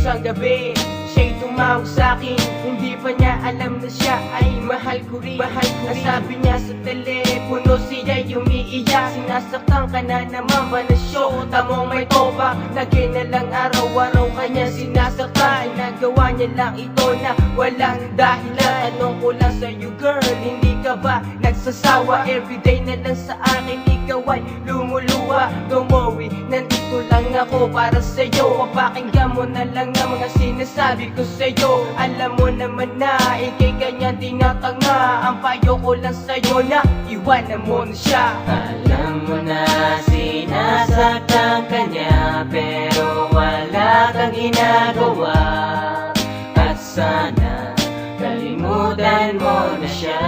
isang gabi, siya'y tumawag sa'kin. Hindi pa niya alam na siya ay mahal ko rin. Ang sabi niya sa telepono, siya'y umiiyak. Sinasaktan ka na naman ba na show? Tamong may topa, lagi na lang araw-araw kanya sinasaktan. Nagawa niya lang ito na walang dahilan. Tanong ko lang sa'yo girl, hindi ka ba nagsasawa? Everyday na lang sa akin ikaw ay lumuluwa. Don't worry, nandito lang ako para sa'yo. Papakinggan mo na lang ang mga sinasabi ko sa'yo. Alam mo naman na ikay ganyan tinatanga. Ang payo ko lang sa'yo na iwanan mo na siya. Alam mo na sinasaktan ka niya, pero wala kang ginagawa. At sana kalimutan mo na siya.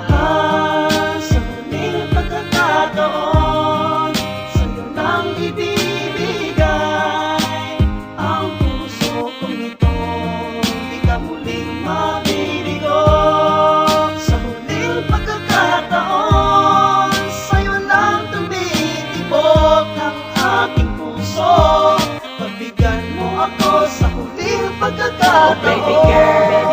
Mahal, sa huling pagkakataon, sa'yo lang ibibigay ang puso kong ito. Di ka muling mabirigo. Sa huling pagkakataon, sa'yo lang tumitibok ang aking puso. Pagbigyan mo ako sa huling pagkakataon. Oh baby girl,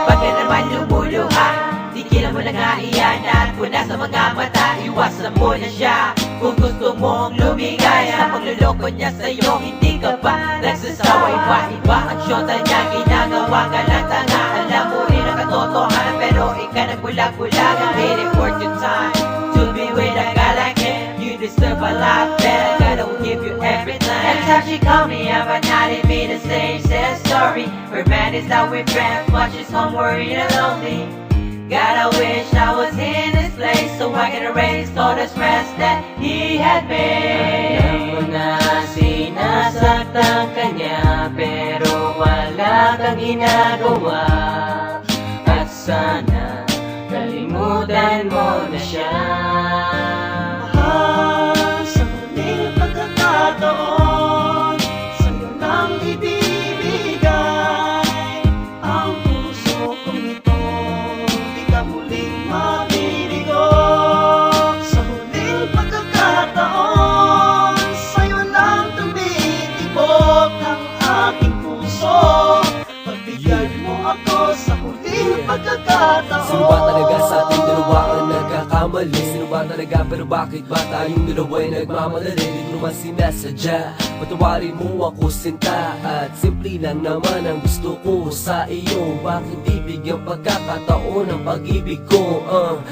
ba't ka naman lumuluha? Di kila mo lang iyan mula sa mga mata. Iwasan mo na siya kung gusto mong lumigay. Sa pagluloko niya sa'yo, hindi ka ba nagsasawa? Iba-iba ang syota niya, ginagawa ka lang tanga. Alam mo rin ang katotohanan, pero ikaw nagbulag-bulagan. Waiting for your time to be with a guy like him. You deserve a lot better, gotta give you everything. Every time she call me up at night, it be the same sad story. Her man is out with friends, but she's home worried and lonely. God, I wish I was in this place, so I can erase all the stress that he had made. Alam mo na sinasaktan ka niya, pero wala kang ginagawa. At sana kalimutan mo na siya. Mahal, sa huling pagkakataon, sa'yo lang ibibigay ang puso kong ito. Di ka muling mabirigo. Sa huling pagkakataon, sa'yo lang tumitibok ang aking puso. Pagbigyan mo ako sa huling pagkakataon. Sino ba talaga sa ating dalawa ang nagkakamali? Sino ba talaga, pero bakit ba tayong dalawa ay nagmamadali? Di ko naman sinasadya, patawarin mo ako sinta. At simple lang naman ang gusto ko sa iyo. Bakit di bigyan pagkakataon ang pag-ibig ko?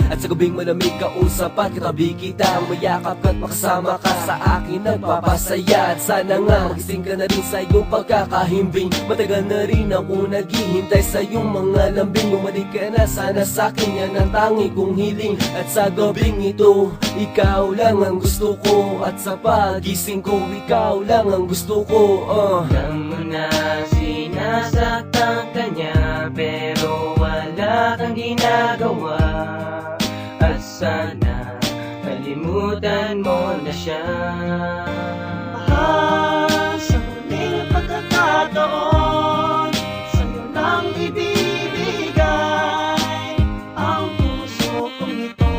At sa gabing malamig kausap at katabi kita, mayakap ka't makasama ka sa akin nagpapasaya. At sana nga magising ka na rin sa iyong pagkakahimbing. Matagal na rin ako naghihintay sa iyong mga lambing. Bumalik ka na sana sa akin, yan ang tangi kong hiling. At sa gabing ito, ikaw lang ang gusto ko. At sa pagising ko, ikaw lang ang gusto ko. Alam mo na sinasaktan ka niya, pero wala kang ginagawa. At sana kalimutan mo na siya. Mahal, sa huling pagkakataon, sa'yo lang ibibigay ang puso kong ito.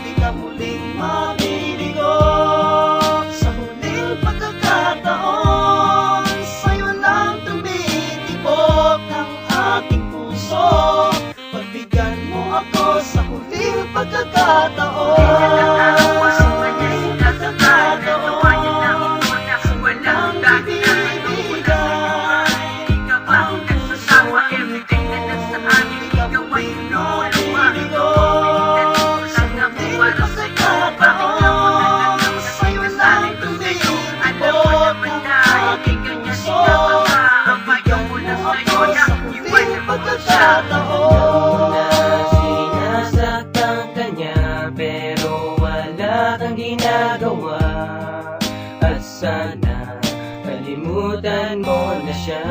Di ka muling mabirigo. Sa huling pagkakataon, sa'yo lang tumitibok ang aking puso. Pagbigyan mo ako sa huling pagkakataon. Sa huling pagkakataon, sa'yo lang ibibigay ang puso kong ito. Di ka muling mabirigo. Sa huling pagkakataon, sa'yo lang tumitibok ang aking puso. Pagbigyan mo ako sa huling pagkakataon. Na sinasaktan ka niya, pero wala kang ginagawa. At sana kalimutan mo na siya.